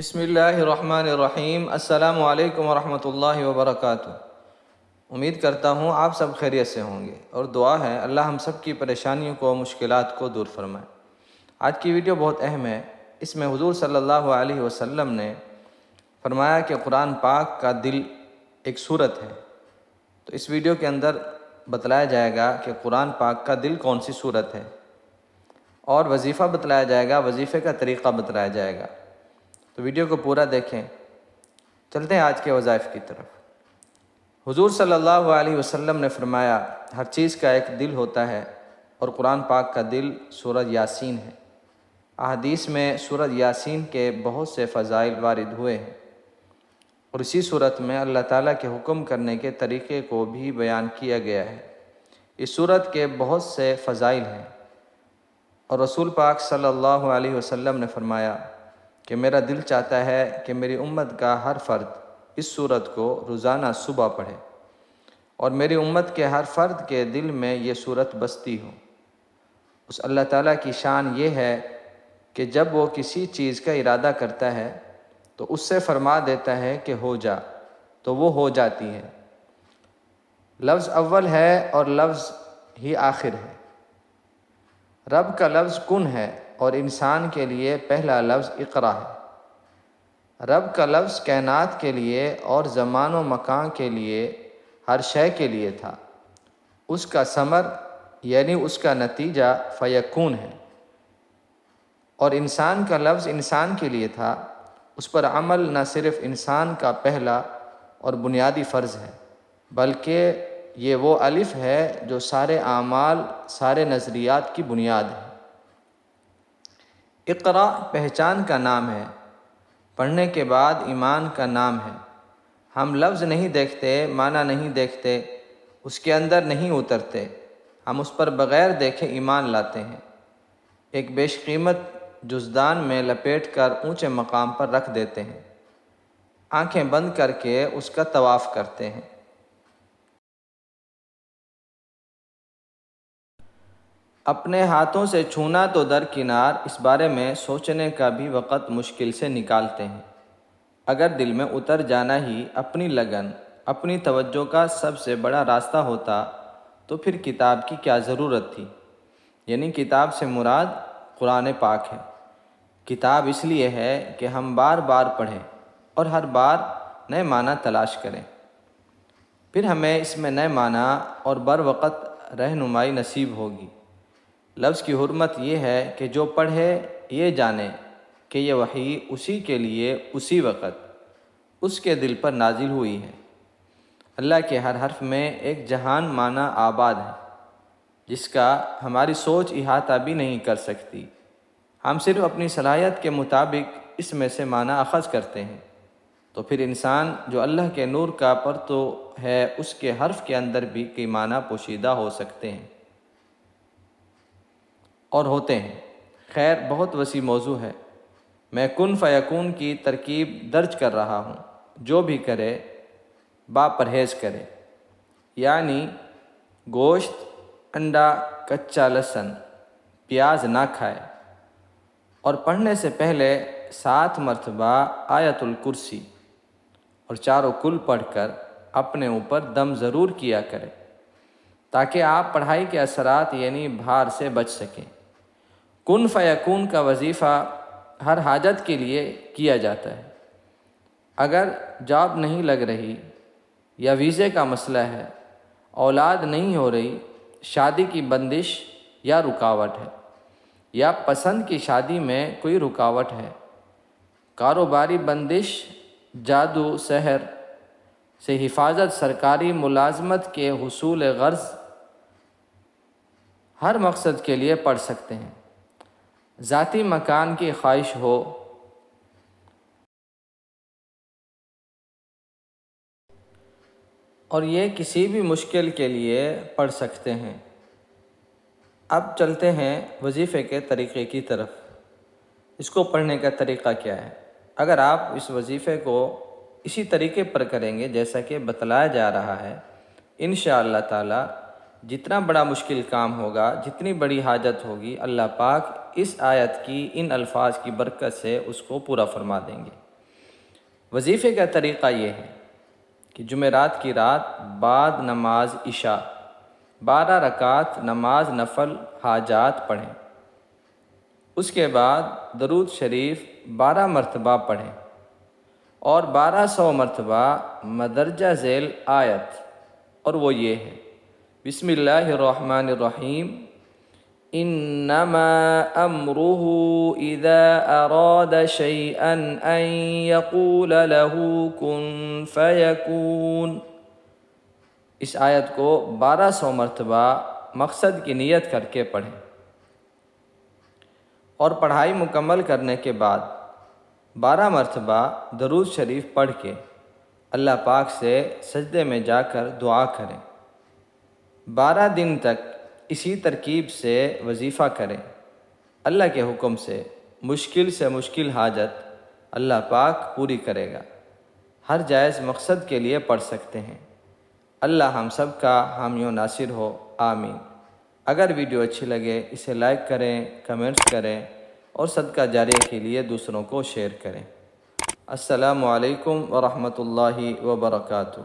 بسم اللہ الرحمن الرحیم۔ السلام علیکم ورحمۃ اللہ وبرکاتہ۔ امید کرتا ہوں آپ سب خیریت سے ہوں گے، اور دعا ہے اللہ ہم سب کی پریشانیوں کو، مشکلات کو دور فرمائے۔ آج کی ویڈیو بہت اہم ہے۔ اس میں حضور صلی اللہ علیہ وسلم نے فرمایا کہ قرآن پاک کا دل ایک سورت ہے۔ تو اس ویڈیو کے اندر بتلایا جائے گا کہ قرآن پاک کا دل کون سی سورت ہے، اور وظیفہ بتلایا جائے گا، وظیفے کا طریقہ بتلایا جائے گا۔ تو ویڈیو کو پورا دیکھیں۔ چلتے ہیں آج کے وظائف کی طرف۔ حضور صلی اللہ علیہ وسلم نے فرمایا، ہر چیز کا ایک دل ہوتا ہے، اور قرآن پاک کا دل سورۃ یاسین ہے۔ احادیث میں سورۃ یاسین کے بہت سے فضائل وارد ہوئے ہیں، اور اسی سورت میں اللہ تعالیٰ کے حکم کرنے کے طریقے کو بھی بیان کیا گیا ہے۔ اس سورت کے بہت سے فضائل ہیں، اور رسول پاک صلی اللہ علیہ وسلم نے فرمایا کہ میرا دل چاہتا ہے کہ میری امت کا ہر فرد اس سورت کو روزانہ صبح پڑھے، اور میری امت کے ہر فرد کے دل میں یہ سورت بستی ہو۔ اس اللہ تعالیٰ کی شان یہ ہے کہ جب وہ کسی چیز کا ارادہ کرتا ہے تو اس سے فرما دیتا ہے کہ ہو جا، تو وہ ہو جاتی ہے۔ لفظ اول ہے اور لفظ ہی آخر ہے۔ رب کا لفظ کن ہے، اور انسان کے لیے پہلا لفظ اقرا ہے۔ رب کا لفظ کائنات کے لیے اور زمان و مکان کے لیے، ہر شے کے لیے تھا۔ اس کا ثمر یعنی اس کا نتیجہ فیکون ہے، اور انسان کا لفظ انسان کے لیے تھا۔ اس پر عمل نہ صرف انسان کا پہلا اور بنیادی فرض ہے، بلکہ یہ وہ الف ہے جو سارے اعمال، سارے نظریات کی بنیاد ہے۔ اقرا پہچان کا نام ہے، پڑھنے کے بعد ایمان کا نام ہے۔ ہم لفظ نہیں دیکھتے، معنی نہیں دیکھتے، اس کے اندر نہیں اترتے، ہم اس پر بغیر دیکھے ایمان لاتے ہیں۔ ایک بیش قیمت جزدان میں لپیٹ کر اونچے مقام پر رکھ دیتے ہیں، آنکھیں بند کر کے اس کا طواف کرتے ہیں۔ اپنے ہاتھوں سے چھونا تو درکنار، اس بارے میں سوچنے کا بھی وقت مشکل سے نکالتے ہیں۔ اگر دل میں اتر جانا ہی اپنی لگن، اپنی توجہ کا سب سے بڑا راستہ ہوتا تو پھر کتاب کی کیا ضرورت تھی؟ یعنی کتاب سے مراد قرآن پاک ہے۔ کتاب اس لیے ہے کہ ہم بار بار پڑھیں اور ہر بار نئے معنی تلاش کریں، پھر ہمیں اس میں نئے معنی اور بر وقت رہنمائی نصیب ہوگی۔ لفظ کی حرمت یہ ہے کہ جو پڑھے یہ جانے کہ یہ وحی اسی کے لیے اسی وقت اس کے دل پر نازل ہوئی ہے۔ اللہ کے ہر حرف میں ایک جہان معنی آباد ہے، جس کا ہماری سوچ احاطہ بھی نہیں کر سکتی۔ ہم صرف اپنی صلاحیت کے مطابق اس میں سے معنی اخذ کرتے ہیں۔ تو پھر انسان جو اللہ کے نور کا پرتو ہے، اس کے حرف کے اندر بھی کئی معنی پوشیدہ ہو سکتے ہیں اور ہوتے ہیں۔ خیر، بہت وسیع موضوع ہے۔ میں کن فیکون کی ترکیب درج کر رہا ہوں۔ جو بھی کرے با پرہیز کرے، یعنی گوشت، انڈا، کچا لہسن، پیاز نہ کھائے، اور پڑھنے سے پہلے 7 مرتبہ آیت الکرسی اور 4 کل پڑھ کر اپنے اوپر دم ضرور کیا کرے، تاکہ آپ پڑھائی کے اثرات یعنی بھار سے بچ سکیں۔ کن فیکون کا وظیفہ ہر حاجت کے لیے کیا جاتا ہے۔ اگر جاب نہیں لگ رہی، یا ویزے کا مسئلہ ہے، اولاد نہیں ہو رہی، شادی کی بندش یا رکاوٹ ہے، یا پسند کی شادی میں کوئی رکاوٹ ہے، کاروباری بندش، جادو، سحر سے حفاظت، سرکاری ملازمت کے حصول غرض، ہر مقصد کے لیے پڑھ سکتے ہیں۔ ذاتی مکان کی خواہش ہو، اور یہ کسی بھی مشکل کے لیے پڑھ سکتے ہیں۔ اب چلتے ہیں وظیفے کے طریقے کی طرف۔ اس کو پڑھنے کا طریقہ کیا ہے؟ اگر آپ اس وظیفے کو اسی طریقے پر کریں گے جیسا کہ بتلایا جا رہا ہے، انشاءاللہ تعالی جتنا بڑا مشکل کام ہوگا، جتنی بڑی حاجت ہوگی، اللہ پاک اس آیت کی ان الفاظ کی برکت سے اس کو پورا فرما دیں گے۔ وظیفے کا طریقہ یہ ہے کہ جمعرات کی رات بعد نماز عشاء 12 رکعت نماز نفل حاجات پڑھیں، اس کے بعد درود شریف 12 مرتبہ پڑھیں اور 1200 مرتبہ مدرجہ ذیل آیت، اور وہ یہ ہے: بسم اللہ الرحمن الرحیم انما امره اذا اراد شيئا ان يقول له كن فيكون۔ اس آیت کو 1200 مرتبہ مقصد کی نیت کر کے پڑھیں، اور پڑھائی مکمل کرنے کے بعد 12 مرتبہ درود شریف پڑھ کے اللہ پاک سے سجدے میں جا کر دعا کریں۔ 12 دن تک اسی ترکیب سے وظیفہ کریں۔ اللہ کے حکم سے مشکل حاجت اللہ پاک پوری کرے گا۔ ہر جائز مقصد کے لیے پڑھ سکتے ہیں۔ اللہ ہم سب کا حامی و ناصر ہو، آمین۔ اگر ویڈیو اچھی لگے اسے لائک کریں، کمنٹس کریں اور صدقہ جاریہ کے لیے دوسروں کو شیئر کریں۔ السلام علیکم ورحمۃ اللہ وبرکاتہ۔